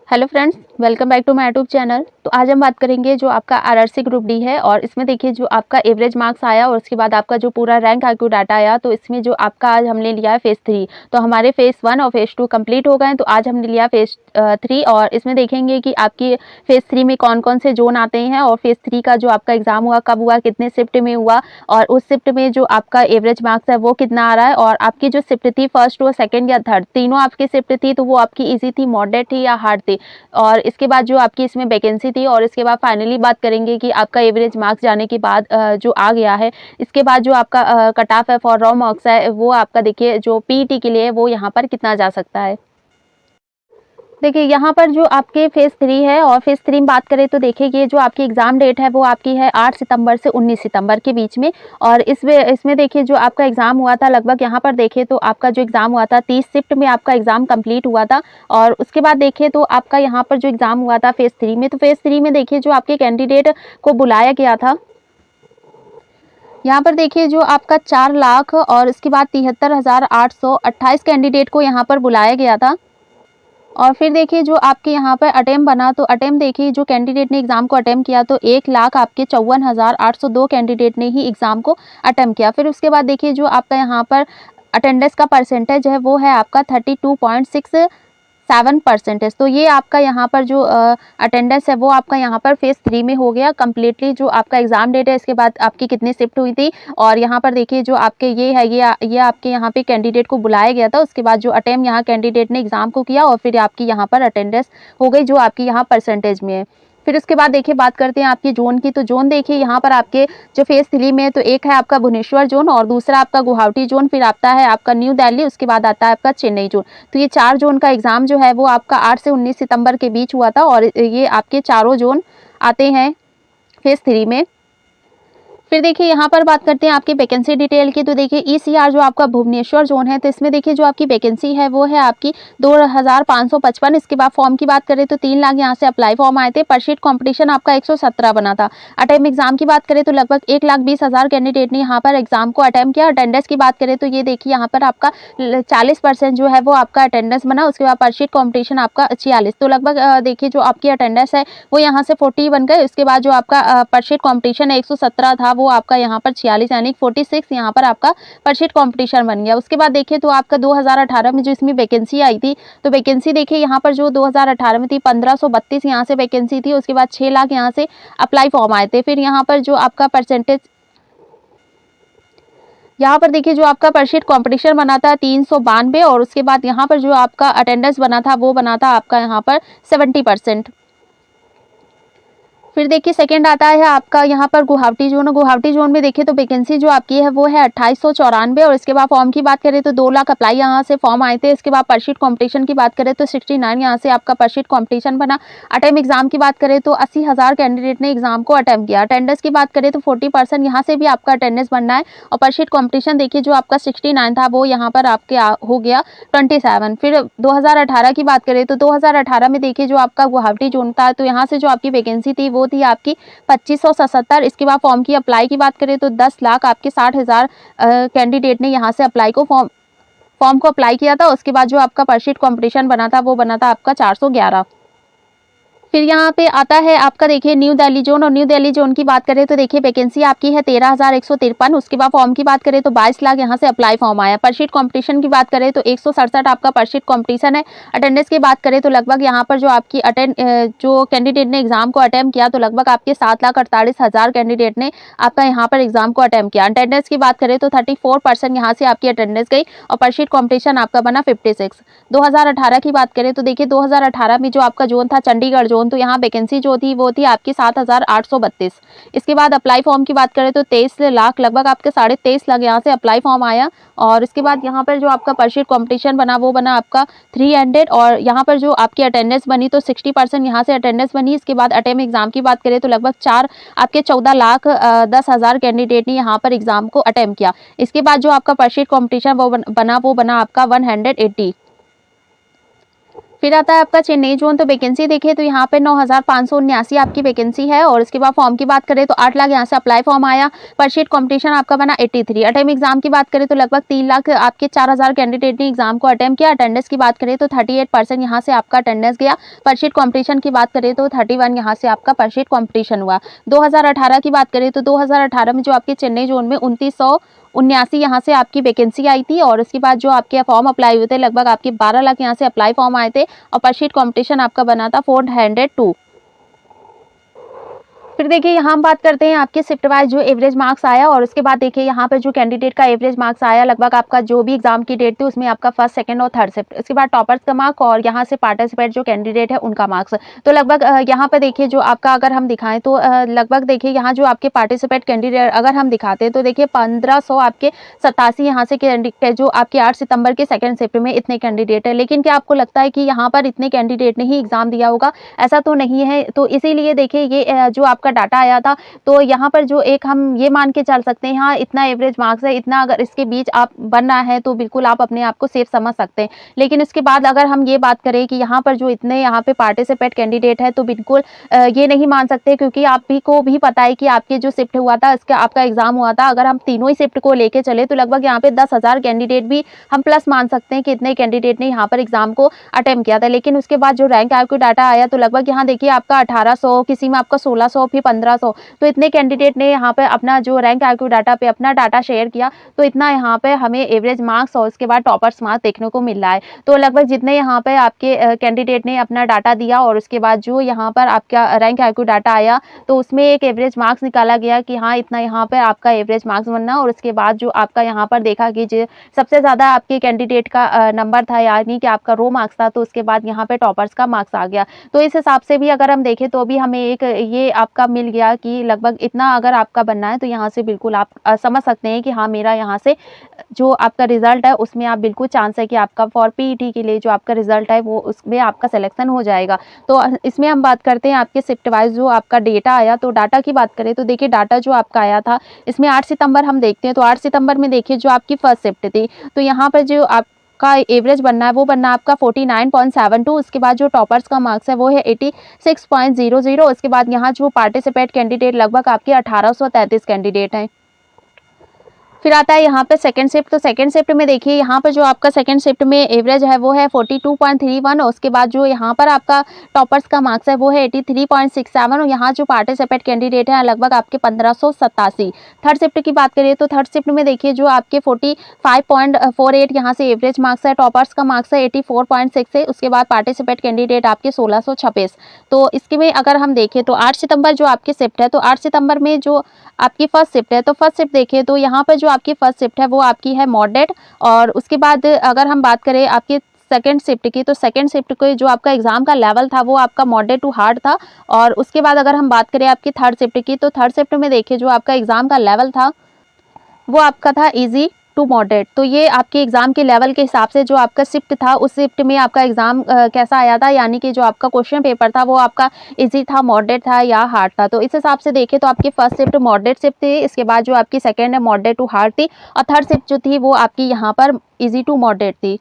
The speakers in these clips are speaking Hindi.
Hello friends, welcome back to my YouTube channel. तो आज हम बात करेंगे जो आपका आरआरसी ग्रुप डी है और इसमें देखिए जो आपका एवरेज मार्क्स आया और उसके बाद आपका जो पूरा रैंक आईक्यू डाटा आया। तो इसमें जो आपका आज हमने लिया है फेज़ 3। तो हमारे फेज़ 1 और फेज़ 2 कंप्लीट हो गए हैं। तो आज हमने लिया फेज़ 3 और इसमें देखेंगे कि आपकी फेज़ 3 में कौन-कौन से जोन आते हैं और फेज़ 3 का जो आपका एग्ज़ाम हुआ, कब हुआ, कितने शिफ्ट में हुआ और उस शिफ्ट में जो आपका एवरेज मार्क्स है वो कितना आ रहा है। और आपकी जो शिफ्ट थी फर्स्ट और सेकंड या थर्ड तीनों आपकी शिफ्ट थी, तो वो आपकी ईज़ी थी, मॉडरेट थी या हार्ड थी। और इसके बाद जो आपकी इसमें वैकेंसी थी और इसके बाद फाइनली बात करेंगे कि आपका एवरेज मार्क्स जाने के बाद जो आ गया है, इसके बाद जो आपका कट ऑफ है फॉर रॉ मार्क्स है, वो आपका देखिए जो पीईटी के लिए वो यहाँ पर कितना जा सकता है। देखिए यहाँ पर जो आपके फेज़ 3 है और फेज़ 3 में बात करें तो देखिए ये जो आपकी एग्ज़ाम डेट है वो आपकी है 8 सितंबर से 19 सितंबर के बीच में। और इसमें देखिए जो आपका एग्ज़ाम हुआ था लगभग यहाँ पर देखिए तो आपका जो एग्ज़ाम हुआ था 30 शिफ्ट में आपका एग्ज़ाम कंप्लीट हुआ था। और उसके बाद देखिए तो आपका यहाँ पर जो एग्ज़ाम हुआ था फेज़ 3 में, तो फेज़ 3 में देखिए जो आपके कैंडिडेट को बुलाया गया था, यहाँ पर देखिए जो आपका 4 लाख और उसके बाद 73,828 कैंडिडेट को यहाँ पर बुलाया गया था। और फिर देखिए जो आपके यहाँ पर अटेम्प्ट बना, तो अटेम्प्ट देखिए जो कैंडिडेट ने एग्ज़ाम को अटेम्प्ट किया तो 1 लाख आपके 54,802 कैंडिडेट ने ही एग्ज़ाम को अटेम्प्ट किया। फिर उसके बाद देखिए जो आपका यहाँ पर अटेंडेंस का परसेंटेज है वो है आपका 32.67%। तो ये आपका यहाँ पर जो अटेंडेंस है वो आपका यहाँ पर फेज़ 3 में हो गया कंप्लीटली। जो आपका एग्ज़ाम डेट है इसके बाद आपकी कितनी शिफ्ट हुई थी और यहाँ पर देखिए जो आपके ये है ये आपके यहाँ पे कैंडिडेट को बुलाया गया था। उसके बाद जो अटेम्प्ट यहाँ कैंडिडेट ने एग्ज़ाम को किया और फिर आपकी यहाँ पर अटेंडेंस हो गई जो आपकी यहाँ परसेंटेज में है। फिर उसके बाद देखिए बात करते हैं आपकी जोन की। तो जोन देखिए यहाँ पर आपके जो फेज़ 3 में है तो एक है आपका भुवनेश्वर जोन और दूसरा आपका गुवाहाटी जोन, फिर आता है आपका न्यू दिल्ली, उसके बाद आता है आपका चेन्नई जोन। तो ये 4 जोन का एग्ज़ाम जो है वो आपका 8 से 19 सितंबर के बीच हुआ था और ये आपके चारों जोन आते हैं फेज़ 3 में। फिर देखिए यहाँ पर बात करते हैं आपकी वैकेंसी डिटेल की। तो देखिए ईसीआर जो आपका भुवनेश्वर जोन है तो इसमें देखिए जो आपकी वैकेंसी है वो है आपकी 2555। इसके बाद फॉर्म की बात करें तो 3 लाख यहाँ से अप्लाई फॉर्म आए थे। पर शीट कॉम्पिटिशन आपका 117 बना था। अटेम्प्ट एग्जाम की बात करें तो लगभग 1,20,000 कैंडिडेट ने यहाँ पर एग्जाम को अटेम्प्ट किया। अटेंडेंस की बात करें तो ये देखिए यहाँ पर आपका 40% जो है वो आपका अटेंडेंस बना। उसके बाद पर शीट कॉम्पिटिशन आपका 46। तो लगभग देखिए जो आपकी अटेंडेंस है वो यहाँ से 40 बन गए। उसके बाद जो आपका पर शीट कॉम्पिटिशन 117 था वो आपका यहाँ पर 46 यानी 46 यहाँ पर आपका पर शीट कॉम्पिटिशन बन गया। उसके बाद देखिए तो आपका 2018 में जो इसमें वैकेंसी आई थी, तो वैकेंसी देखिए यहाँ पर जो 2018 में थी 1532 यहाँ से वैकेंसी थी। उसके बाद 6 लाख यहाँ से अप्लाई फॉर्म आए थे। फिर यहाँ पर जो आपका परसेंटेज यहाँ पर देखिए जो आपका पर शीट कॉम्पिटिशन बना था 392 और उसके बाद यहाँ पर जो आपका अटेंडेंस बना था वो बना था आपका यहाँ पर 70%। फिर देखिए सेकंड आता है आपका यहाँ पर गुवाहाटी जोन। गुवाहाटी जोन में देखिए तो वैकेंसी जो आपकी है वो है 2894 और इसके बाद फॉर्म की बात करें तो 2 लाख अप्लाई यहाँ से फॉर्म आए थे। इसके बाद पर शीट कॉम्पिटिशन की बात करें तो 69 यहाँ से आपका पर शीट कॉम्पिटिशन बना। अटेम्प्ट एग्जाम की बात करें तो 80,000 कैंडिडेट ने एग्जाम को अटेम्प्ट किया। अटेंडेंस की बात करें तो 40% यहाँ से भी आपका अटेंडेंस बनना है। और पर शीट कॉम्पिटिशन देखिए जो आपका 69 था वो यहाँ पर आपके हो गया 27। फिर 2018 की बात करें तो 2018 में देखिए जो आपका गुवाहाटी जोन था तो यहाँ से जो आपकी वैकेंसी थी वो थी आपकी 2577। इसके बाद फॉर्म की अप्लाई की बात करें तो 10 लाख आपके 60,000 कैंडिडेट ने यहाँ से अप्लाई को फॉर्म को अप्लाई किया था। उसके बाद जो आपका पर शीट कॉम्पिटिशन बना था वो बना था आपका 411। फिर यहाँ पे आता है आपका देखिए न्यू दिल्ली जोन और न्यू दिल्ली जोन की बात करें तो देखिए वैकेंसी आपकी है 13,153। उसके बाद फॉर्म की बात करें तो 22 लाख यहाँ से अप्लाई फॉर्म आया। पर शीट कॉम्पिटिशन की बात करें तो 167 आपका पर शीट कॉम्पिटिशन है। अटेंडेंस की बात करें तो लगभग यहाँ पर जो आपकी जो कैंडिडेट ने एग्जाम को अटेम्प्ट किया तो लगभग आपके 7,48,000 कैंडिडेट ने आपका यहाँ पर एग्जाम को अटेम्प्ट किया। अटेंडेंस की बात करें तो 34% यहाँ से आपकी अटेंडेंस गई और पर शीट कॉम्पिटिशन आपका बना 56। 2018 की बात करें तो देखिए 2018 में जो आपका जोन था चंडीगढ़ जोन, तो यहाँ वैकेंसी जो थी वो थी आपकी 7,832। इसके बाद अप्लाई फॉर्म की बात करें तो 23 लाख लगभग आपके 23.5 लाख यहाँ से अप्लाई फॉर्म आया। और इसके बाद यहाँ पर जो आपका पर शीट कॉम्पिटिशन बना वो बना आपका 300 और यहाँ पर जो आपकी अटेंडेंस बनी तो 60% यहाँ से अटेंडेंस बनी। इसके बाद अटेम्प्ट एग्जाम की बात करें तो लगभग 14 लाख 10,000 कैंडिडेट ने यहाँ पर एग्जाम को अटेम्प्ट किया। इसके बाद जो आपका पर शीट कॉम्पिटिशन वो बना आपका 180। फिर आता है आपका चेन्नई जोन। तो वैकेंसी देखिए तो यहाँ पे 9,579 आपकी वैकेंसी है और इसके बाद फॉर्म की बात करें तो 8 लाख यहाँ से अप्लाई फॉर्म आया। पर शीट कंपटीशन आपका बना 83। अटेम्प्ट एग्जाम की बात करें तो लगभग 3 लाख आपके 4,000 कैंडिडेट ने एग्जाम को अटेम्प्ट किया। अटेंडेंस की बात करें तो 38% यहाँ से आपका अटेंडेंस गया। पर शीट कंपटीशन की बात करें तो 31 यहाँ से आपका पर शीट कंपटीशन हुआ। 2018 की बात करें तो 2018 में जो आपके चेन्नई जोन में 2979 यहाँ से आपकी वैकेंसी आई थी और उसके बाद जो आपके फॉर्म अप्लाई हुए थे लगभग आपके 12 लाख यहाँ से अप्लाई फॉर्म आए थे और पर शीट कंपटीशन आपका बना था 402। फिर देखिए यहाँ हम बात करते हैं आपके शिफ्ट वाइज जो एवरेज मार्क्स आया और उसके बाद देखिए यहाँ पे जो कैंडिडेट का एवरेज मार्क्स आया लगभग आपका जो भी एग्जाम की डेट थी उसमें आपका फर्स्ट सेकंड और थर्ड शिफ्ट, उसके बाद टॉपर्स का मार्क और यहाँ से पार्टिसिपेट जो कैंडिडेट है उनका मार्क्स। तो लगभग यहाँ पे देखिए जो आपका अगर हम दिखाएं तो लगभग देखिए यहाँ जो आपके पार्टिसिपेट कैंडिडेट अगर हम दिखाते हैं तो देखिए 1500 आपके 87 यहाँ से जो आपके 8 सितंबर के सेकंड शिफ्ट में इतने कैंडिडेट है। लेकिन क्या आपको लगता है कि यहाँ पर इतने कैंडिडेट ने ही एग्जाम दिया होगा? ऐसा तो नहीं है। तो इसीलिए देखिए ये जो आपका डाटा आया था तो यहाँ पर जो एक हम ये मान के चल सकते हैं हाँ इतना एवरेज मार्क्स है, इतना अगर इसके बीच आप बनना है तो बिल्कुल आप अपने आप को सेफ समझ सकते हैं। लेकिन इसके बाद अगर हम ये बात करें कि यहाँ पर जो इतने यहाँ पे पार्टिसिपेट कैंडिडेट है तो बिल्कुल ये नहीं मान सकते क्योंकि आप भी को भी पता है कि आपके जो शिफ्ट हुआ था इसका आपका एग्जाम हुआ था। अगर हम तीनों ही शिफ्ट को लेके चले तो लगभग यहाँ पे 10,000 कैंडिडेट भी हम प्लस मान सकते हैं कि इतने कैंडिडेट ने यहाँ पर एग्जाम को अटेम्प्ट किया था। लेकिन उसके बाद जो रैंक आपको डाटा आया तो लगभग यहाँ देखिए आपका 1800, किसी में आपका 1600, फिर 1500, तो इतने कैंडिडेट ने यहाँ पे अपना जो रैंक आईक्यू डाटा पे अपना डाटा शेयर किया। तो इतना यहाँ पे हमें एवरेज मार्क्स और उसके बाद टॉपर्स मार्क्स देखने को मिल रहा है। तो लगभग जितने यहाँ पे आपके कैंडिडेट ने अपना डाटा दिया और उसके बाद जो यहाँ पर आपका रैंक आईक्यू डाटा आया तो उसमें एक एवरेज मार्क्स निकाला गया कि हाँ इतना यहाँ पे आपका एवरेज मार्क्स बनना। और उसके बाद जो आपका यहाँ पर देखा कि जो सबसे ज़्यादा आपके कैंडिडेट का नंबर था यानी कि आपका रो मार्क्स था तो उसके बाद यहाँ पे टॉपर्स का मार्क्स आ गया। तो इस हिसाब से भी अगर हम देखें तो भी हमें एक ये आपका मिल गया कि लगभग इतना अगर आपका बनना है तो यहाँ से बिल्कुल आप समझ सकते हैं कि हाँ मेरा यहाँ से जो आपका रिजल्ट है उसमें आप बिल्कुल चांस है कि आपका फॉर पीईटी के लिए जो आपका रिजल्ट है वो उसमें आपका सिलेक्शन हो जाएगा। तो इसमें हम बात करते हैं आपके शिफ्ट वाइज जो आपका डेटा आया। तो डाटा की बात करें तो देखिए डाटा जो आपका आया था इसमें 8 सितंबर हम देखते हैं तो 8 सितंबर में देखिए जो आपकी फर्स्ट शिफ्ट थी तो यहाँ पर जो आप का एवरेज बनना है वो बनना आपका 49.72। उसके बाद जो टॉपर्स का मार्क्स है वो है 86.00। उसके बाद यहाँ जो पार्टिसिपेट कैंडिडेट लगभग आपके 1833 कैंडिडेट हैं। फिर आता है यहाँ पे सेकंड शिफ्ट। तो सेकंड शिफ्ट में देखिए यहाँ पर जो आपका सेकंड शिफ्ट में एवरेज है वो है 42.31 और उसके बाद जो यहाँ पर आपका टॉपर्स का मार्क्स है वो है 83.67 और यहाँ जो पार्टिसिपेट कैंडिडेट है लगभग आपके 1587। थर्ड शिफ्ट की बात करिए तो थर्ड शिफ्ट में देखिए जो आपके 45.48 यहाँ से एवरेज मार्क्स है, टॉपर्स का मार्क्स है 84.6 है। उसके बाद पार्टिसिपेट कैंडिडेट आपके 1626। तो इसके में अगर हम देखें तो 8 सितंबर जो आपकी शिफ्ट है तो 8 सितंबर में जो आपकी फर्स्ट शिफ्ट है तो फर्स्ट शिफ्ट देखिए तो यहाँ पर जो आपकी फर्स्ट शिफ्ट है वो आपकी है मॉडरेट। और उसके बाद अगर हम बात करें आपकी सेकंड शिफ्ट की तो सेकंड शिफ्ट को जो आपका एग्जाम का लेवल था वो आपका मॉडरेट टू हार्ड था। और उसके बाद अगर हम बात करें आपकी थर्ड शिफ्ट की तो थर्ड शिफ्ट में देखिए जो आपका एग्जाम का लेवल था वो आपका था इजी टू मॉडरेट। तो ये आपके एग्जाम के लेवल के हिसाब से जो आपका शिफ्ट था उस शिफ्ट में आपका एग्जाम कैसा आया था यानी कि जो आपका क्वेश्चन पेपर था वो आपका इजी था, मॉडरेट था या हार्ड था। तो इस हिसाब से देखें तो आपकी फर्स्ट शिफ्ट मॉडरेट शिफ्ट थी, इसके बाद जो आपकी सेकेंड है मॉडरेट टू हार्ड थी और थर्ड शिफ्ट जो थी वो आपकी यहाँ पर इजी टू मॉडरेट थी।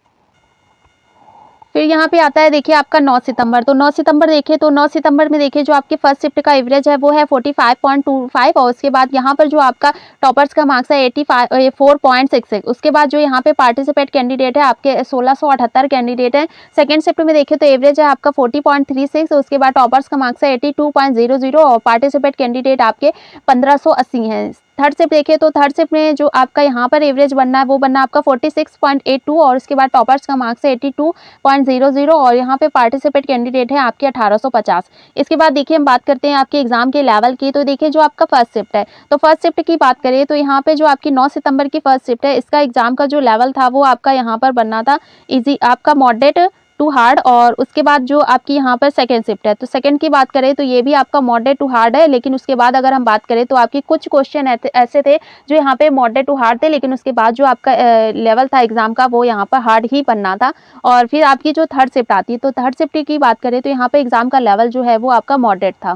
फिर यहाँ पे आता है देखिए आपका 9 सितंबर। तो 9 सितंबर देखिए तो 9 सितंबर में देखिए जो आपके फर्स्ट शिफ्ट का एवरेज है वो है 45.25 और उसके बाद यहाँ पर जो आपका टॉपर्स का मार्क्स है 84.66। उसके बाद जो यहाँ पे पार्टिसिपेट कैंडिडेट है आपके 1678 कैंडिडेट है। सेकंड शिफ्ट में देखिए तो एवरेज है आपका 40.36। उसके बाद टॉपर्स का मार्क्स है 82.00 और पार्टिसिपेट कैंडिडेट आपके 1580 हैं। थर्ड शिफ्ट देखिए तो थर्ड शिफ्ट में जो आपका यहाँ पर एवरेज बनना है वो बनना आपका 46.82 और उसके बाद टॉपर्स का मार्क्स है 82.00 और यहाँ पे पार्टिसिपेट कैंडिडेट है आपके 1850। इसके बाद देखिए हम बात करते हैं आपके एग्जाम के लेवल की। तो देखिए जो आपका फर्स्ट शिफ्ट है तो फर्स्ट शिफ्ट की बात करें तो यहाँ पे जो आपकी 9 सितंबर की फर्स्ट शिफ्ट है इसका एग्जाम का जो लेवल था वो आपका यहाँ पर बनना था इजी आपका मॉडरेट टू हार्ड। और उसके बाद जो आपकी यहाँ पर सेकंड शिफ्ट है तो सेकंड की बात करें तो ये भी आपका मॉडरेट टू हार्ड है। लेकिन उसके बाद अगर हम बात करें तो आपकी कुछ क्वेश्चन ऐसे थे जो यहाँ पे मॉडरेट टू हार्ड थे लेकिन उसके बाद जो आपका लेवल था एग्जाम का वो यहाँ पर हार्ड ही बनना था। और फिर आपकी जो थर्ड शिफ्ट आती है तो थर्ड शिफ्ट की बात करें तो यहाँ पे एग्जाम का लेवल जो है वो आपका मॉडरेट था।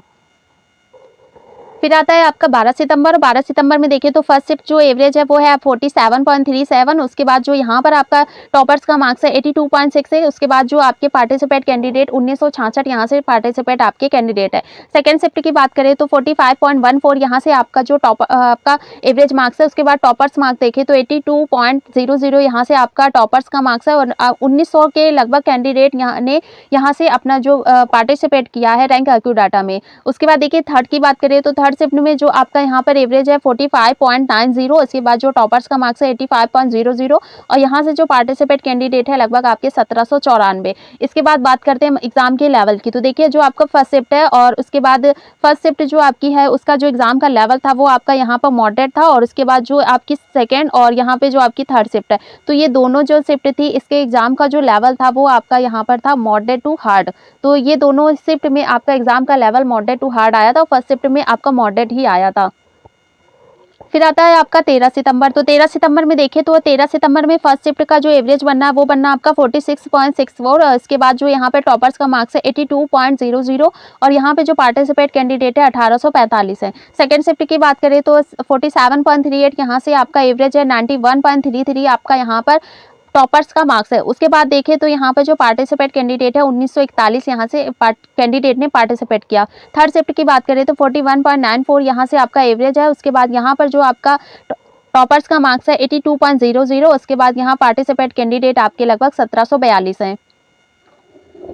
फिर आता है आपका 12 सितंबर। 12 सितंबर में देखें तो फर्स्ट शिफ्ट जो एवरेज है वो है 47.37। उसके बाद जो यहाँ पर आपका टॉपर्स का मार्क्स है 82.6 है। उसके बाद जो आपके पार्टिसिपेट कैंडिडेट 1966 यहाँ से पार्टिसिपेट आपके कैंडिडेट है। सेकंड शिफ्ट की बात करें तो 45.14 यहाँ से आपका जो आपका एवरेज मार्क्स है। उसके बाद टॉपर्स मार्क्स देखें तो 82.00 यहाँ से आपका टॉपर्स का मार्क्स है और 1900 के लगभग कैंडिडेट यहाँ से अपना जो पार्टिसिपेट किया है रैंक एक्यू डाटा में। उसके बाद देखिए थर्ड की बात करें तो थर्ड शिफ्ट में जो आपका यहाँ पर एवरेज है 45.90। उसके बाद जो टॉपर्स का मार्क्स है 85.00 और यहाँ से जो पार्टिसिपेट कैंडिडेट है लगभग आपके 1794। इसके बाद बात करते हैं एग्जाम के लेवल की। तो देखिए जो आपका फर्स्ट शिफ्ट है और उसके बाद फर्स्ट शिफ्ट जो आपकी है उसका जो एग्जाम का लेवल था वो आपका यहाँ पर मॉडरेट था और उसके बाद जो आपकी सेकेंड और यहाँ पे जो आपकी थर्ड शिफ्ट है तो ये दोनों जो शिफ्ट थी इसके एग्जाम का जो लेवल था वो आपका यहाँ पर था मॉडरेट टू हार्ड। तो ये दोनों शिफ्ट में आपका एग्जाम का लेवल मॉडरेट टू हार्ड आया था और फर्स्ट शिफ्ट में आपका मॉडरेट ही आया था। फिर आता है आपका 13 सितंबर। तो 13 सितंबर में देखें तो 13 सितंबर में फर्स्ट शिफ्ट का जो एवरेज बनना है वो बनना आपका 46.64 और इसके बाद जो यहाँ पे टॉपर्स का मार्क्स है 82.00 और यहाँ पे जो पार्टिसिपेट कैंडिडेट है 1845 है। सेकंड शिफ्ट की बात करें तो 47.38 यहाँ से आपका एवरेज है 91.33 आपका यहाँ पर टॉपर्स का मार्क्स है। उसके बाद देखें तो यहाँ पर जो पार्टिसिपेट कैंडिडेट है 1941 यहाँ से कैंडिडेट ने पार्टिसिपेट किया। थर्ड शिफ्ट की बात करें तो 41.94 यहाँ से आपका एवरेज है। उसके बाद यहाँ पर जो आपका टॉपर्स का मार्क्स है 82.00। उसके बाद यहाँ पार्टिसिपेट कैंडिडेट आपके लगभग 1742 हैं।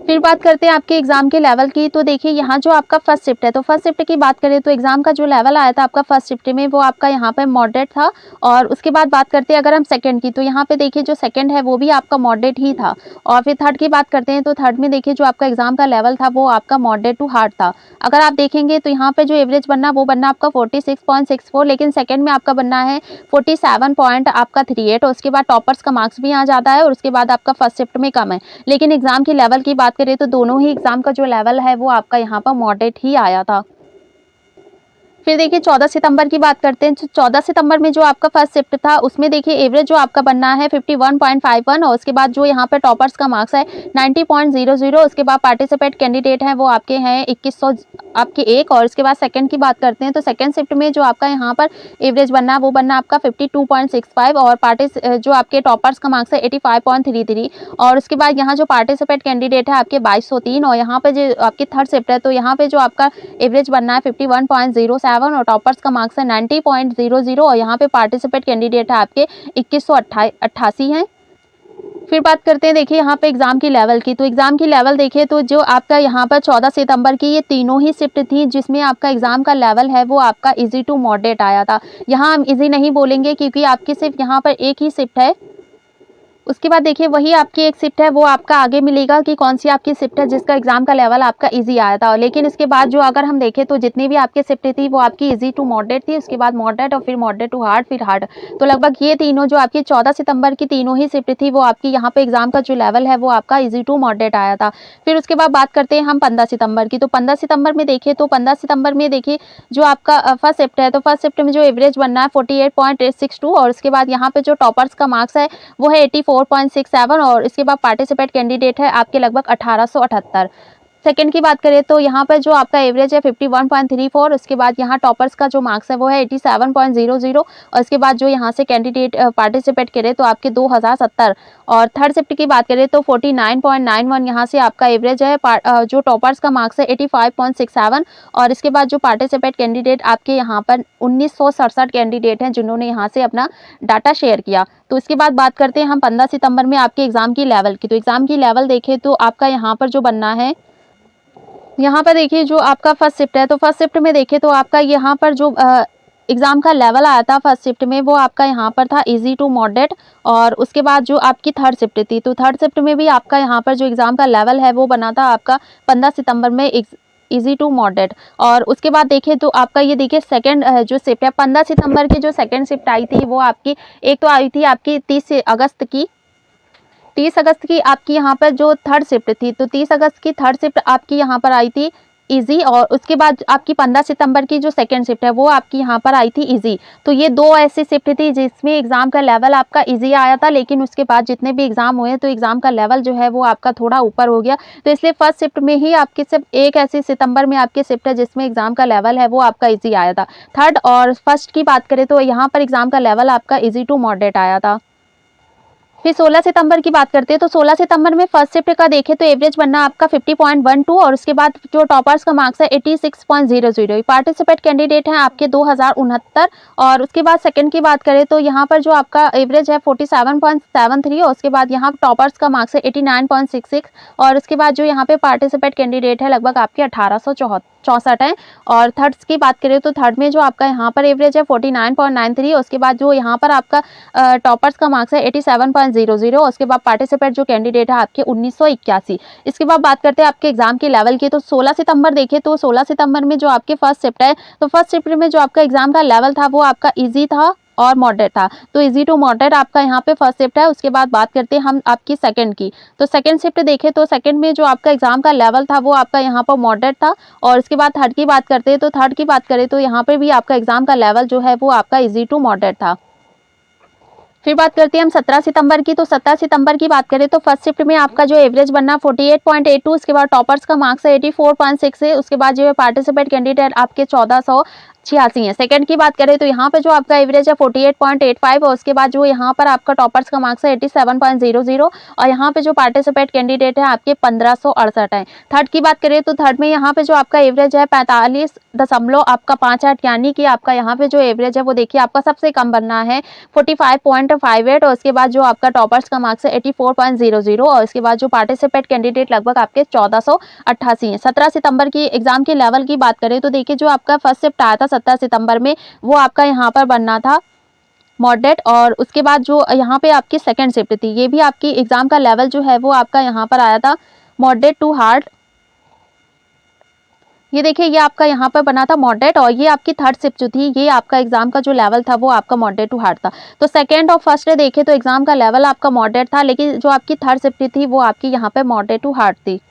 फिर बात करते हैं आपके एग्जाम के लेवल की। तो देखिए यहाँ जो आपका फर्स्ट शिफ्ट है तो फर्स्ट शिफ्ट की बात करें तो एग्जाम का जो लेवल आया था आपका फर्स्ट शिफ्ट में वो आपका यहाँ पे मॉडरेट था और उसके बाद बात करते हैं अगर हम सेकंड की तो यहाँ पे देखिए जो सेकंड है वो भी आपका मॉडरेट ही था और फिर थर्ड की बात करते हैं तो थर्ड में देखिए जो आपका एग्जाम का लेवल था वो आपका मॉडरेट टू हार्ड था। अगर आप देखेंगे तो यहाँ पे जो एवरेज बनना वो बनना आपका 46.64 लेकिन सेकेंड में आपका बनना है 47.38 और उसके बाद टॉपर्स का मार्क्स भी आ जाता है और उसके बाद आपका फर्स्ट शिफ्ट में कम है। लेकिन एग्जाम की लेवल की बात करें तो दोनों ही एग्जाम का जो लेवल है वो आपका यहाँ पर मॉडरेट ही आया था। फिर देखिए 14 सितंबर की बात करते हैं। 14 सितंबर में जो आपका फर्स्ट शिफ्ट था उसमें देखिए एवरेज जो आपका बनना है 51.51 और उसके बाद जो यहाँ पे टॉपर्स का मार्क्स है 90.00। उसके बाद पार्टिसिपेट कैंडिडेट हैं वो आपके हैं 2100 आपके एक और उसके बाद सेकंड की बात करते हैं तो सेकंड शिफ्ट में जो आपका यहाँ पर एवरेज बनना है वो बनना आपका 52.65 और जो आपके टॉपर्स का मार्क्स है 85.33 और उसके बाद यहाँ जो पार्टिसिपेट कैंडिडेट है आपके 2203 और यहाँ पे जो आपकी थर्ड शिफ्ट है तो यहाँ पे जो आपका एवरेज बनना है 51.07 और टॉपर्स का मार्क्स है 90.00 और यहाँ पे पार्टिसिपेट कैंडिडेट है आपके 2188 हैं। फिर बात करते हैं देखिए यहाँ पे एग्जाम की लेवल की। तो एग्जाम की लेवल देखिए तो जो आपका यहाँ पर 14 सितंबर की ये तीनों ही शिफ्ट थी जिसमें आपका एग्जाम का लेवल है वो आपका इजी टू मॉडरेट आया था। यहाँ हम इजी नहीं बोलेंगे क्योंकि आपकी सिर्फ यहाँ पर एक ही शिफ्ट है। उसके बाद देखिए वही आपकी एक शिफ्ट है वो आपका आगे मिलेगा कि कौन सी आपकी शिफ्ट है जिसका एग्जाम का लेवल आपका इजी आया था। लेकिन इसके बाद जो अगर हम देखें तो जितनी भी आपकी शिफ्ट थी वो आपकी इजी टू मॉडरेट थी, उसके बाद मॉडरेट और फिर मॉडरेट टू हार्ड फिर हार्ड। तो लगभग ये तीनों जो आपकी 14 सितंबर की तीनों ही शिफ्ट थी वो आपकी यहाँ पे एग्जाम का जो लेवल है वो आपका इजी टू मॉडरेट आया था। फिर उसके बाद बात करते हैं हम 15 सितंबर की। तो 15 सितंबर में देखिए तो 15 सितंबर में देखिए जो आपका फर्स्ट शिफ्ट है तो फर्स्ट शिफ्ट में जो एवरेज बनना है 48.62 और उसके बाद यहाँ पे जो टॉपर्स का मार्क्स है वो है 84.67 और इसके बाद पार्टिसिपेट कैंडिडेट है आपके लगभग 1878। सेकंड की बात करें तो यहाँ पर जो आपका एवरेज है 51.34 उसके बाद यहाँ टॉपर्स का जो मार्क्स है वो है 87.00 और इसके बाद जो यहाँ से कैंडिडेट पार्टिसिपेट करे तो आपके 2070 और थर्ड शिफ्ट की बात करें तो 49.91 यहाँ से आपका एवरेज है। जो टॉपर्स का मार्क्स है 85.67 और इसके बाद जो पार्टिसिपेट कैंडिडेट आपके यहाँ पर 1967 कैंडिडेट हैं जिन्होंने यहाँ से अपना डाटा शेयर किया। तो इसके बाद बात करते हैं हम 15 सितंबर में आपके एग्जाम की लेवल की। तो एग्जाम की लेवल देखें तो आपका यहाँ पर जो बनना है यहाँ पर देखिए जो आपका फर्स्ट शिफ्ट है तो फर्स्ट शिफ्ट में देखें तो आपका यहाँ पर जो एग्जाम का लेवल आया था फर्स्ट शिफ्ट में वो आपका यहाँ पर था इजी टू मॉडरेट और उसके बाद जो आपकी थर्ड शिफ्ट थी तो थर्ड शिफ्ट में भी आपका यहाँ पर जो एग्जाम का लेवल है वो बना था आपका 15 सितंबर में इजी टू मॉडरेट। और उसके बाद देखिए तो आपका ये देखिए सेकंड जो शिफ्ट है 15 सितंबर की जो सेकंड शिफ्ट आई थी वो आपकी एक तो आई थी आपकी 30 अगस्त की आपकी यहाँ पर जो थर्ड शिफ्ट थी तो 30 अगस्त की थर्ड शिफ्ट आपकी यहाँ पर आई थी इजी, और उसके बाद आपकी 15 सितंबर की जो सेकंड शिफ्ट है वो आपकी यहाँ पर आई थी इजी। तो ये दो ऐसी शिफ्ट थी जिसमें एग्जाम का लेवल आपका इजी आया था, लेकिन उसके बाद जितने भी एग्जाम हुए तो एग्जाम का लेवल जो है वो आपका थोड़ा ऊपर हो गया। तो इसलिए फर्स्ट शिफ्ट में ही आपकी सिर्फ एक ऐसी सितंबर में आपकी शिफ्ट है जिसमें एग्जाम का लेवल है वो आपका इजी आया था। थर्ड और फर्स्ट की बात करें तो यहाँ पर एग्जाम का लेवल आपका इजी टू मॉडरेट आया था। फिर 16 सितंबर की बात करते हैं तो 16 सितंबर में फर्स्ट शिफ्ट का देखें तो एवरेज बनना आपका 50.12 और उसके बाद जो टॉपर्स का मार्क्स है 86.00। पार्टिसिपेट कैंडिडेट हैं आपके 2069। और उसके बाद सेकंड की बात करें तो यहाँ पर जो आपका एवरेज है 47.73 और उसके बाद यहाँ टॉपर्स का मार्क्स है 89.66 और उसके बाद जो यहाँ पे पार्टिसिपेट कैंडिडेट है लगभग आपके 1864 है। और थर्ड्स की बात करें तो थर्ड में जो आपका यहाँ पर एवरेज है 49.93 और उसके बाद जो यहाँ पर आपका टॉपर्स का मार्क्स है 87.00 और उसके बाद पार्टिसिपेट जो कैंडिडेट है आपके 1981। इसके बाद बात करते हैं आपके एग्जाम के लेवल की। तो 16 सितंबर देखें तो 16 सितंबर में जो आपके फर्स्ट शिफ्ट है तो फर्स्ट शिफ्ट में जो आपका एग्जाम का लेवल था वो आपका इजी था और मॉडरेट था। तो इजी टू मॉडरेट आपका यहाँ पे फर्स्ट शिफ्ट है। उसके बाद बात करते हैं हम आपकी सेकंड की। तो सेकंड शिफ्ट देखें तो सेकंड में जो आपका एग्जाम का लेवल था वो आपका यहाँ पर मॉडरेट था। और उसके बाद थर्ड की बात करते हैं तो थर्ड की बात करें तो यहाँ पे भी आपका एग्जाम का लेवल जो है वो आपका इजी टू मॉडरेट था। फिर बात करते हैं हम 17 सितंबर की। तो 17 सितंबर की बात करें तो फर्स्ट शिफ्ट में आपका जो एवरेज बनना 48.82, उसके बाद टॉपर्स का मार्क्स है 84.6 है। उसके बाद जो है पार्टिसिपेट कैंडिडेट आपके 1486 है। सेकंड की बात करें तो यहाँ पे जो आपका एवरेज है 48.85 और उसके बाद जो यहाँ पर आपका टॉपर्स का मार्क्स है 87.00 और यहाँ पे जो पार्टिसिपेट कैंडिडेट है आपके 1568 है। थर्ड की बात करें तो थर्ड में यहाँ पे जो आपका एवरेज है 45.58 यानी कि आपका यहाँ पे जो एवरेज है वो देखिए आपका सबसे कम बनना है 45.58 और उसके बाद जो आपका टॉपर्स का मार्क्स है 84.00 और उसके बाद जो पार्टिसिपेट कैंडिडेट लगभग आपके 1488 है। 17 सितंबर की एग्जाम के लेवल की बात करें तो देखिए जो आपका फर्स्ट शिफ्ट आया था 17 सितंबर में वो आपका यहाँ पर बनना था मॉडरेट और उसके बाद जो यहाँ पे आपकी सेकंड शिफ्ट थी ये भी आपकी एग्जाम का लेवल जो है वो आपका यहाँ पर आया था मॉडरेट टू हार्ड। ये देखिए ये आपका यहाँ पर बना था मॉडरेट और ये आपकी थर्ड शिफ्ट जो थी ये आपका एग्जाम का जो लेवल था वो आपका मॉडरेट टू हार्ड था। तो सेकंड और फर्स्ट देखे तो एग्जाम का लेवल आपका मॉडरेट था, लेकिन जो आपकी थर्ड शिफ्ट थी वो आपकी यहाँ पे मॉडरेट टू हार्ड थी।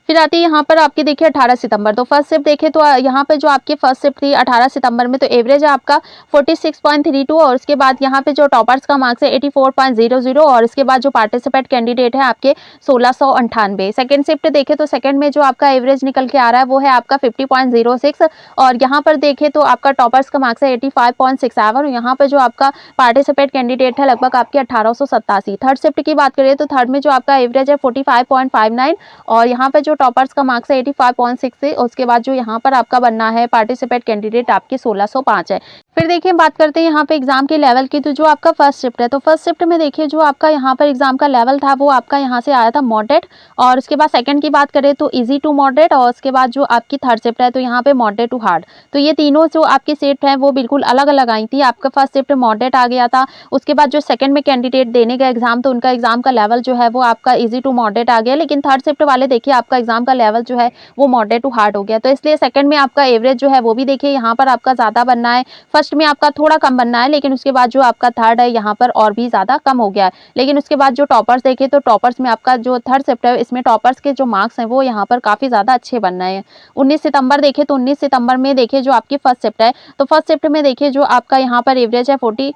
फिर आती है यहाँ पर आपकी देखिए 18 सितंबर। तो फर्स्ट शिफ्ट देखें तो यहाँ पे जो आपकी फर्स्ट शिफ्ट थी 18 सितंबर में तो एवरेज है आपका 46.32 और उसके बाद यहाँ पे जो टॉपर्स का मार्क्स है 84.00 और उसके बाद जो पार्टिसिपेट कैंडिडेट है आपके 1698। सेकंड शिफ्ट देखें तो सेकंड में जो आपका एवरेज निकल के आ रहा है वो है आपका 50.06 और यहाँ पर देखें तो आपका टॉपर्स का मार्क्स है 85.67 और यहाँ पर जो आपका पार्टिसिपेट कैंडिडेट है लगभग आपके 1887। थर्ड शिफ्ट की बात करें तो थर्ड में जो आपका एवरेज है 45.59 और यहाँ पे जो टॉपर्स का मार्क्स है 85.6 है। उसके बाद जो यहाँ पर आपका बनना है पार्टिसिपेट कैंडिडेट आपके 1605 है। फिर देखिए बात करते हैं यहाँ पे एग्जाम के लेवल की। तो जो आपका फर्स्ट शिफ्ट है तो फर्स्ट शिफ्ट में देखिए जो आपका यहाँ पर एग्जाम का लेवल था वो आपका यहाँ से आया था मॉडरेट और उसके बाद सेकंड की बात करें तो इजी टू मॉडरेट और उसके बाद जो आपकी थर्ड शिफ्ट है तो यहाँ पे मॉडरेट टू हार्ड। तो ये तीनों जो आपकी शिफ्ट है वो बिल्कुल अलग अलग आई थी। आपका फर्स्ट शिफ्ट मॉडरेट आ गया था, उसके बाद जो सेकंड में कैंडिडेट देने का एग्जाम तो उनका एग्जाम का लेवल जो है वो आपका इजी टू मॉडरेट आ गया, लेकिन थर्ड शिफ्ट वाले देखिए आपका एग्जाम का लेवल जो है वो मॉडरेट टू हार्ड हो गया। तो इसलिए सेकंड में आपका एवरेज जो है वो भी देखिए यहाँ पर आपका ज्यादा बनना है, फर्स्ट में आपका थोड़ा कम बनना है, लेकिन उसके बाद जो आपका थर्ड है यहाँ पर और भी ज्यादा कम हो गया है। लेकिन उसके बाद जो टॉपर्स देखे तो टॉपर्स में आपका जो थर्ड शिफ्ट है इसमें टॉपर्स के जो मार्क्स हैं वो यहाँ पर काफी ज्यादा अच्छे बनना है। 19 सितंबर देखे तो 19 सितंबर में देखिए जो आपकी फर्स्ट शिफ्ट है तो फर्स्ट शिफ्ट में देखिए जो आपका यहाँ पर एवरेज है 40।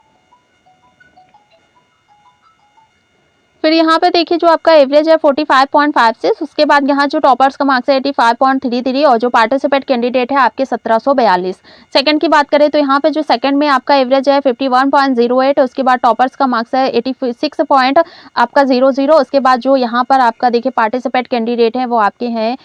फिर यहाँ पे देखिए जो आपका एवरेज है 45.56, उसके बाद यहाँ जो टॉपर्स का मार्क्स है 85.33 और जो पार्टिसिपेट कैंडिडेट है आपके 1742। सेकंड की बात करें तो यहाँ पे जो सेकंड में आपका एवरेज है 51.08, उसके बाद टॉपर्स का मार्क्स है 86 पॉइंट आपका 00। उसके बाद जो यहाँ पर आपका देखिए पार्टिसिपेट कैंडिडेट है वो आपके हैं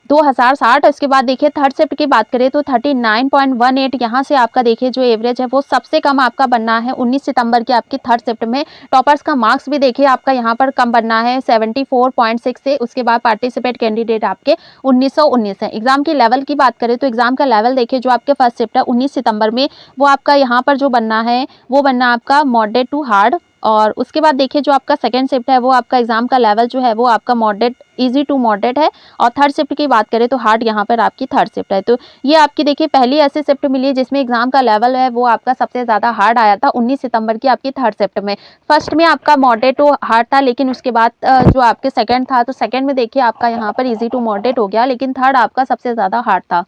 2060। इसके बाद देखिए थर्ड शिफ्ट की बात करें तो 39.18 यहाँ से आपका देखिए जो एवरेज है वो सबसे कम आपका बनना है 19 सितंबर की आपकी थर्ड शिफ्ट में। टॉपर्स का मार्क्स भी देखिए आपका यहाँ पर कम बनना है 74.6 से। उसके बाद पार्टिसिपेट कैंडिडेट आपके 1919 है। एग्जाम के लेवल की बात करें तो एग्जाम का लेवल देखिए जो आपके फर्स्ट शिफ्ट है 19 सितंबर में वो आपका यहाँ पर जो बनना है वो बनना आपका मॉडरेट टू हार्ड और उसके बाद देखिए जो आपका सेकंड शिफ्ट है वो आपका एग्ज़ाम का लेवल जो है वो आपका मॉडरेट ईज़ी टू मॉडरेट है और थर्ड शिफ्ट की बात करें तो हार्ड यहाँ पर आपकी थर्ड शिफ्ट है। तो ये आपकी देखिए पहली ऐसी शिफ्ट मिली है जिसमें एग्ज़ाम का लेवल है वो आपका सबसे ज़्यादा हार्ड आया था 19 सितंबर की आपकी थर्ड शिफ्ट में। फर्स्ट में आपका मॉडरेट टू हार्ड था, लेकिन उसके बाद जो आपके सेकंड था तो सेकंड में देखिए आपका यहाँ पर ईज़ी टू मॉडरेट हो गया, लेकिन थर्ड आपका सबसे ज़्यादा हार्ड था।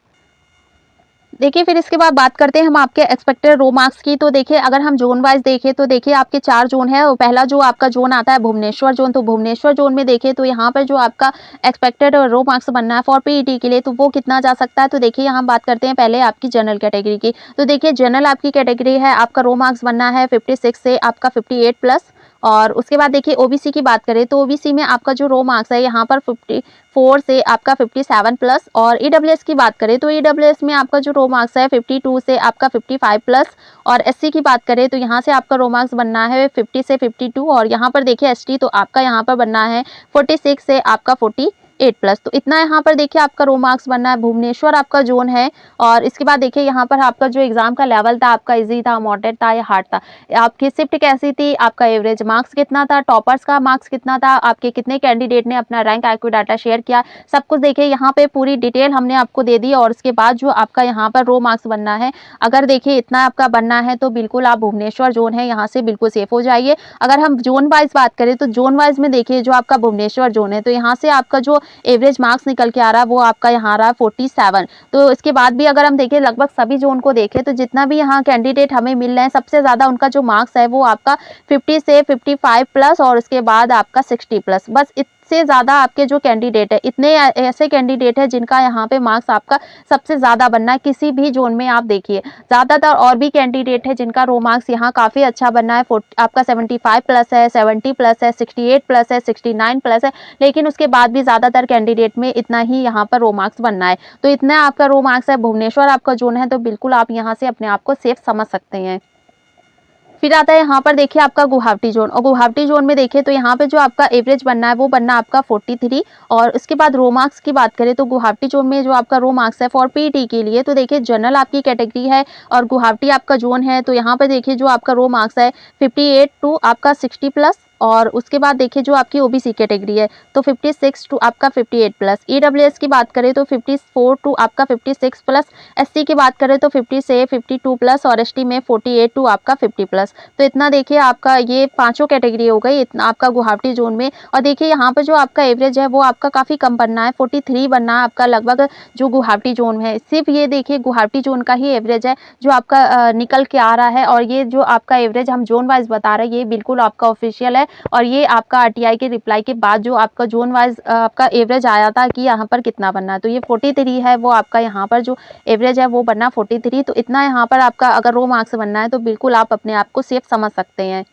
देखिए फिर इसके बाद बात करते हैं हम आपके एक्सपेक्टेड रो मार्क्स की। तो देखिए अगर हम जोन वाइज़ देखें तो देखिए आपके 4 जोन हैं और पहला जो आपका जोन आता है भुवनेश्वर जोन। तो भुवनेश्वर जोन में देखें तो यहाँ पर जो आपका एक्सपेक्टेड रो मार्क्स बनना है फॉर पीईटी के लिए तो वो कितना जा सकता है। तो देखिए यहाँ बात करते हैं पहले आपकी जनरल कैटेगरी की। तो देखिए जनरल आपकी कैटेगरी है, आपका रो मार्क्स बनना है 56 से आपका 58 प्लस। और उसके बाद देखिए ओबीसी की बात करें तो ओबीसी में आपका जो रो मार्क्स है यहाँ पर 54 से आपका 57 प्लस। और ईडब्ल्यूएस की बात करें तो ईडब्ल्यूएस में आपका जो रो मार्क्स है 52 से आपका 55 प्लस। और एससी की बात करें तो यहाँ से आपका रो मार्क्स बनना है 50 से 52। और यहाँ पर देखिए एसटी तो आपका यहाँ पर बनना है 46 से आपका 48 प्लस। तो इतना यहाँ पर देखिए आपका रो मार्क्स बनना है। भुवनेश्वर आपका जोन है और इसके बाद देखिए यहाँ पर आपका जो एग्जाम का लेवल था आपका इजी था, मॉडरेट था या हार्ड था, आपकी शिफ्ट कैसी थी, आपका एवरेज मार्क्स कितना था, टॉपर्स का मार्क्स कितना था, आपके कितने कैंडिडेट ने अपना रैंक आईक्यू डाटा शेयर किया, सब कुछ देखिए यहाँ पे पूरी डिटेल हमने आपको दे दी। और उसके बाद जो आपका यहाँ पर रो मार्क्स बनना है, अगर देखिए इतना आपका बनना है तो बिल्कुल आप भुवनेश्वर जोन है यहाँ से बिल्कुल सेफ हो जाइए। अगर हम जोन वाइज बात करें तो जोन वाइज में देखिए जो आपका भुवनेश्वर जोन है तो यहाँ से आपका जो एवरेज मार्क्स निकल के आ रहा है वो आपका यहाँ आ रहा है 47। तो इसके बाद भी अगर हम देखें लगभग सभी जोन को देखें तो जितना भी यहाँ कैंडिडेट हमें मिल रहे हैं सबसे ज़्यादा उनका जो मार्क्स है वो आपका 50 से 55 प्लस और उसके बाद आपका 60 प्लस। बस इससे ज़्यादा आपके जो कैंडिडेट है, इतने ऐसे कैंडिडेट है जिनका यहाँ पे मार्क्स आपका सबसे ज़्यादा बनना है किसी भी जोन में। आप देखिए ज़्यादातर और भी कैंडिडेट है जिनका रो मार्क्स यहाँ काफ़ी अच्छा बनना है, आपका 75 प्लस है, 70 प्लस है, 68 प्लस है, 69 प्लस है, लेकिन उसके बाद भी ज़्यादातर कैंडिडेट में इतना ही यहाँ पर रो मार्क्स बनना है। तो इतना आपका रो मार्क्स है, भुवनेश्वर आपका जोन है, तो बिल्कुल आप यहाँ से अपने आप को सेफ समझ सकते हैं। फिर आता है यहाँ पर देखिए आपका गुवाहाटी जोन। और गुवाहाटी जोन में देखिए तो यहाँ पे जो आपका एवरेज बनना है वो बनना आपका 43। और उसके बाद रो मार्क्स की बात करें तो गुवाहाटी जोन में जो आपका रो मार्क्स है फॉर पीईटी के लिए तो देखिए जनरल आपकी कैटेगरी है और गुवाहाटी आपका जोन है। तो यहाँ पे देखिए जो आपका रो मार्क्स है 58 टू आपका 60 प्लस। और उसके बाद देखिए जो आपकी ओबीसी कैटेगरी है तो 56 टू आपका 58 प्लस। ईडब्ल्यूएस की बात करें तो 54 टू आपका 56 प्लस। एससी की बात करें तो 50 से 52 प्लस और एसटी में 48 टू आपका 50 प्लस। तो इतना देखिए आपका ये पांचों कैटेगरी हो गई, इतना आपका गुवाहाटी जोन में। और देखिए यहाँ पर जो आपका एवरेज है वो आपका काफ़ी कम बनना है, 43 बनना है आपका लगभग जो गुवाहाटी जोन है। सिर्फ ये देखिए गुवाहाटी जोन का ही एवरेज है जो आपका निकल के आ रहा है। और ये जो आपका एवरेज हम जोन वाइज बता रहे हैं ये बिल्कुल आपका ऑफिशियल है। और ये आपका आरटीआई के रिप्लाई के बाद जो आपका जोन वाइज आपका एवरेज आया था कि यहाँ पर कितना बनना है, तो ये 43 है वो आपका यहाँ पर जो एवरेज है वो बनना 43। तो इतना यहाँ पर आपका अगर रो मार्क्स बनना है तो बिल्कुल आप अपने आप को सेफ समझ सकते हैं।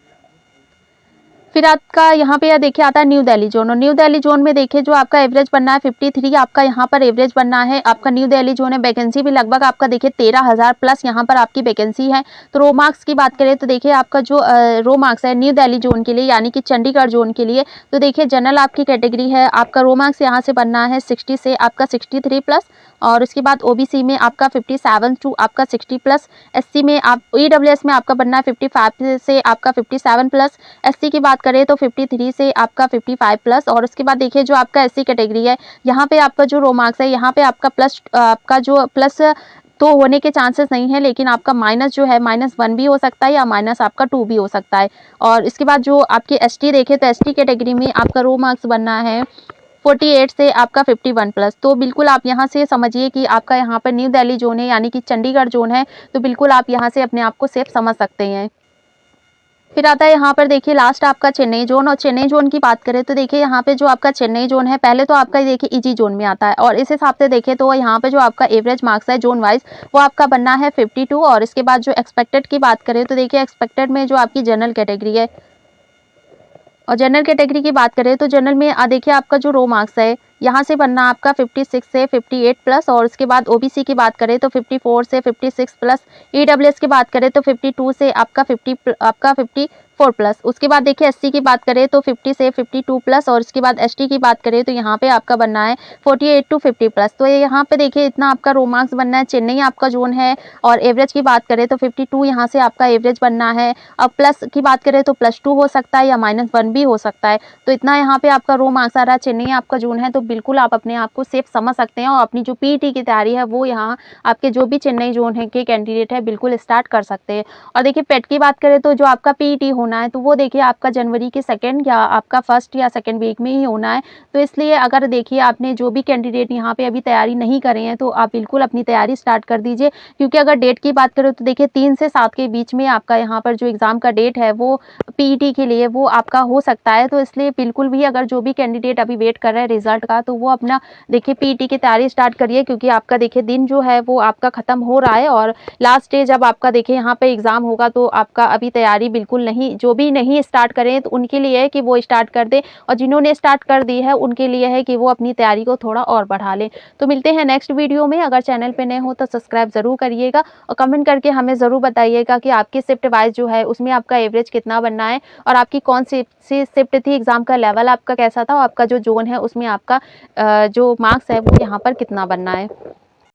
फिर आपका यहाँ पे देखिए आता है न्यू दिल्ली जोन। और न्यू दिल्ली जोन में देखिए जो आपका एवरेज बनना है 53 आपका यहाँ पर एवरेज बनना है। आपका न्यू दिल्ली जोन है, वैकेंसी भी लगभग आपका देखिए 13,000 प्लस यहाँ पर आपकी वैकेंसी है। तो रो मार्क्स की बात करें तो देखिए आपका जो रो मार्क्स है न्यू दिल्ली जोन के लिए यानी कि चंडीगढ़ जोन के लिए तो देखिए जनरल आपकी कैटेगरी है, आपका रो मार्क्स यहाँ से बनना है 60 से आपका 63 प्लस। और उसके बाद ओबीसी में आपका 57 टू आपका 60 प्लस। एससी में आप ईडब्ल्यूएस में आपका बनना है 55 से आपका 57 प्लस। एससी की बात करें तो 53 से आपका 55 प्लस। और उसके बाद देखिए जो आपका एससी कैटेगरी है यहाँ पे आपका जो रो मार्क्स है यहाँ पे आपका प्लस आपका जो प्लस तो होने के चांसेस नहीं है, लेकिन आपका माइनस जो है -1 भी हो सकता है या माइनस आपका 2 भी हो सकता है। और इसके बाद जो आपकी एसटी देखें तो एसटी कैटेगरी में आपका रो मार्क्स बनना है 48 से आपका 51 प्लस। तो बिल्कुल आप यहाँ से समझिए कि आपका यहाँ पर न्यू दिल्ली जोन है यानी कि चंडीगढ़ जोन है, तो बिल्कुल आप यहाँ से अपने आप को सेफ समझ सकते हैं। फिर आता है यहाँ पर देखिए लास्ट आपका चेन्नई जोन। और चेन्नई जोन की बात करें तो देखिए यहाँ पे जो आपका चेन्नई जोन है पहले तो आपका देखिए ईजी जोन में आता है और इस हिसाब से देखें तो यहाँ पे जो आपका एवरेज मार्क्स है जोन वाइज वो आपका बनना है 52। और इसके बाद जो एक्सपेक्टेड की बात करें तो देखिए एक्सपेक्टेड में जो आपकी जनरल कैटेगरी है और जनरल कैटेगरी की बात करें तो जनरल में देखिए आपका जो रो मार्क्स है यहाँ से बनना आपका 56 से 58 प्लस, और उसके बाद ओबीसी की बात करें तो 54 से 56 प्लस, ईडब्ल्यूएस की बात करें तो 52 से आपका 54 प्लस। उसके बाद देखिए एससी की बात करें तो 50 से 52 प्लस, और उसके बाद एसटी की बात करें तो यहाँ पे आपका बनना है 48 टू 50 प्लस। तो ये यहाँ पे देखिए इतना आपका रो मार्क्स बनना है। चेन्नई आपका जोन है, और एवरेज की बात करें तो 52 यहाँ से आपका एवरेज बनना है। अब प्लस की बात करें तो +2 हो सकता है या -1 भी हो सकता है। तो इतना यहाँ पे आपका रो मार्क्स आ रहा है। चेन्नई आपका जोन है, तो बिल्कुल आप अपने आप को सेफ समझ सकते हैं, और अपनी जो पीईटी की तैयारी है वो यहाँ आपके जो भी चेन्नई जोन है के कैंडिडेट है बिल्कुल स्टार्ट कर सकते हैं। और देखिए पेट की बात करें तो जो आपका पीईटी होना है तो वो देखिए आपका जनवरी के सेकंड या आपका फर्स्ट या सेकंड वीक में ही होना है। तो इसलिए अगर देखिए आपने जो भी कैंडिडेट यहाँ पे अभी तैयारी नहीं करे हैं तो आप बिल्कुल अपनी तैयारी स्टार्ट कर दीजिए, क्योंकि अगर डेट की बात करें तो देखिए 3 से 7 के बीच में आपका यहाँ पर जो एग्ज़ाम का डेट है वो पीईटी के लिए वो आपका हो सकता है। तो इसलिए बिल्कुल भी अगर जो भी कैंडिडेट अभी वेट कर रहे हैं रिजल्ट का, तो वो अपना देखिए पीईटी की तैयारी स्टार्ट करिए, क्योंकि आपका देखिए दिन जो है वो आपका ख़त्म हो रहा है, और लास्ट डे जब आपका देखिए यहाँ पे एग्ज़ाम होगा तो आपका अभी तैयारी बिल्कुल नहीं, जो भी नहीं स्टार्ट करें तो उनके लिए है कि वो स्टार्ट कर दें, और जिन्होंने स्टार्ट कर दी है उनके लिए है कि वो अपनी तैयारी को थोड़ा और बढ़ा लें। तो मिलते हैं नेक्स्ट वीडियो में। अगर चैनल पे नए हो तो सब्सक्राइब ज़रूर करिएगा, और कमेंट करके हमें ज़रूर बताइएगा कि आपकी शिफ्ट वाइज जो है उसमें आपका एवरेज कितना बनना है, और आपकी कौन सी शिफ्ट थी, एग्ज़ाम का लेवल आपका कैसा था, और आपका जो जोन है उसमें आपका जो मार्क्स है वो यहाँ पर कितना बनना है।